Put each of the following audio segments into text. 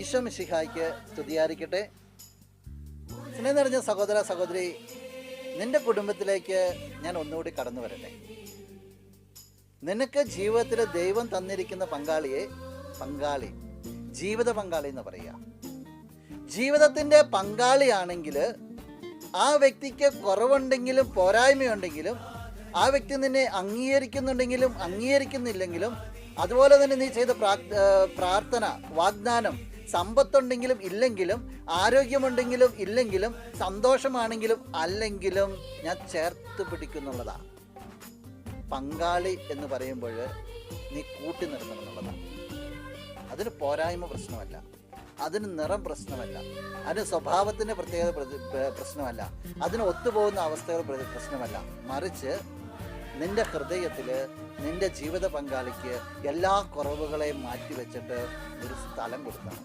ഈശോ മിശിഹായ്ക്ക് സ്തുതിയായിരിക്കട്ടെ. സ്നേഹം നിറഞ്ഞ സഹോദര സഹോദരി, നിന്റെ കുടുംബത്തിലേക്ക് ഞാൻ ഒന്നുകൂടി കടന്നു വരട്ടെ. നിനക്ക് ജീവിതത്തിൽ ദൈവം തന്നിരിക്കുന്ന പങ്കാളി ജീവിത പങ്കാളി എന്ന് പറയുക. ജീവിതത്തിൻ്റെ പങ്കാളിയാണെങ്കിൽ ആ വ്യക്തിക്ക് കുറവുണ്ടെങ്കിലും പോരായ്മയുണ്ടെങ്കിലും, ആ വ്യക്തി നിന്നെ അംഗീകരിക്കുന്നുണ്ടെങ്കിലും അംഗീകരിക്കുന്നില്ലെങ്കിലും, അതുപോലെ തന്നെ നീ ചെയ്ത പ്രാർത്ഥന, വാഗ്ദാനം, സമ്പത്തുണ്ടെങ്കിലും ഇല്ലെങ്കിലും, ആരോഗ്യമുണ്ടെങ്കിലും ഇല്ലെങ്കിലും, സന്തോഷമാണെങ്കിലും അല്ലെങ്കിലും ഞാൻ ചേർത്ത് പിടിക്കുന്നുള്ളതാണ്. പങ്കാളി എന്ന് പറയുമ്പോൾ നീ കൂട്ടി നിർത്തണം എന്നുള്ളതാണ്. അതിന് പോരായ്മ പ്രശ്നമല്ല, അതിന് നിറം പ്രശ്നമല്ല, അതിന് സ്വഭാവത്തിൻ്റെ പ്രത്യേകത പ്രശ്നമല്ല, അതിന് ഒത്തുപോകുന്ന അവസ്ഥകൾ പ്രശ്നമല്ല. മറിച്ച് നിന്റെ ഹൃദയത്തിൽ നിന്റെ ജീവിത പങ്കാളിക്ക് എല്ലാ കുറവുകളെയും മാറ്റിവെച്ചിട്ട് ഒരു സ്ഥലം കൊടുക്കണം.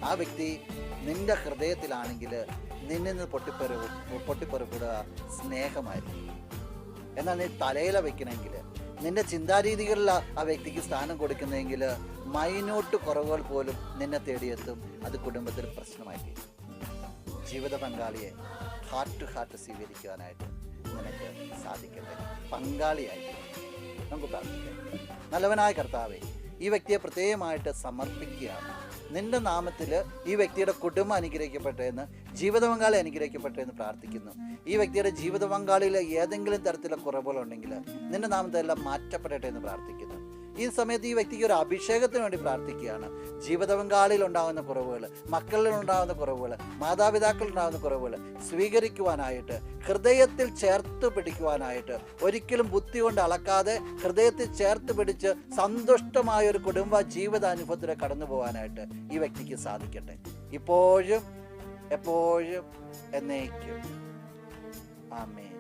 ആ വ്യക്തി നിന്റെ ഹൃദയത്തിലാണെങ്കിൽ നിന്നിൽ നിന്ന് പൊട്ടിപ്പുറപ്പെടുക സ്നേഹമായിരിക്കും. എന്നാൽ നീ തലയില വയ്ക്കണമെങ്കിൽ, നിന്റെ ചിന്താരീതികളിൽ ആ വ്യക്തിക്ക് സ്ഥാനം കൊടുക്കുന്നെങ്കിൽ മൈന്യൂട്ട് കുറവുകൾ പോലും നിന്നെ തേടിയെത്തും. അത് കുടുംബത്തിൽ പ്രശ്നമായിരിക്കും. ജീവിത പങ്കാളിയെ ഹാർട്ട് ടു ഹാർട്ട് സ്വീകരിക്കുവാനായിട്ട് നിനക്ക് സാധിക്കട്ടെ. പങ്കാളിയായിരിക്കും. നമുക്ക് പ്രാർത്ഥിക്കാം. നല്ലവനായ കർത്താവേ, ഈ വ്യക്തിയെ പ്രത്യേകമായിട്ട് സമർപ്പിക്കുകയാണ്. നിന്റെ നാമത്തിൽ ഈ വ്യക്തിയുടെ കുടുംബം അനുഗ്രഹിക്കപ്പെട്ടെ എന്ന്, ജീവിത പങ്കാളി അനുഗ്രഹിക്കപ്പെട്ടെ എന്ന് പ്രാർത്ഥിക്കുന്നു. ഈ വ്യക്തിയുടെ ജീവിത പങ്കാളിയിൽ ഏതെങ്കിലും തരത്തിലുള്ള കുറവുകളുണ്ടെങ്കിൽ നിന്റെ നാമത്തിലെല്ലാം മാറ്റപ്പെടട്ടെ എന്ന് പ്രാർത്ഥിക്കുന്നു. ഈ സമയത്ത് ഈ വ്യക്തിക്ക് ഒരു അഭിഷേകത്തിന് വേണ്ടി പ്രാർത്ഥിക്കുകയാണ്. ജീവിത പങ്കാളിയിൽ ഉണ്ടാകുന്ന കുറവുകൾ, മക്കളിൽ ഉണ്ടാകുന്ന കുറവുകൾ, മാതാപിതാക്കളിൽ ഉണ്ടാകുന്ന കുറവുകൾ സ്വീകരിക്കുവാനായിട്ട്, ഹൃദയത്തിൽ ചേർത്ത് പിടിക്കുവാനായിട്ട്, ഒരിക്കലും ബുദ്ധി കൊണ്ട് അളക്കാതെ ഹൃദയത്തിൽ ചേർത്ത് പിടിച്ച് സന്തുഷ്ടമായ ഒരു കുടുംബ ജീവിതാനുഭവത്തിലേക്ക് കടന്നു പോകാനായിട്ട് ഈ വ്യക്തിക്ക് സാധിക്കട്ടെ. ഇപ്പോഴും എപ്പോഴും എന്നേക്കും. ആമേൻ.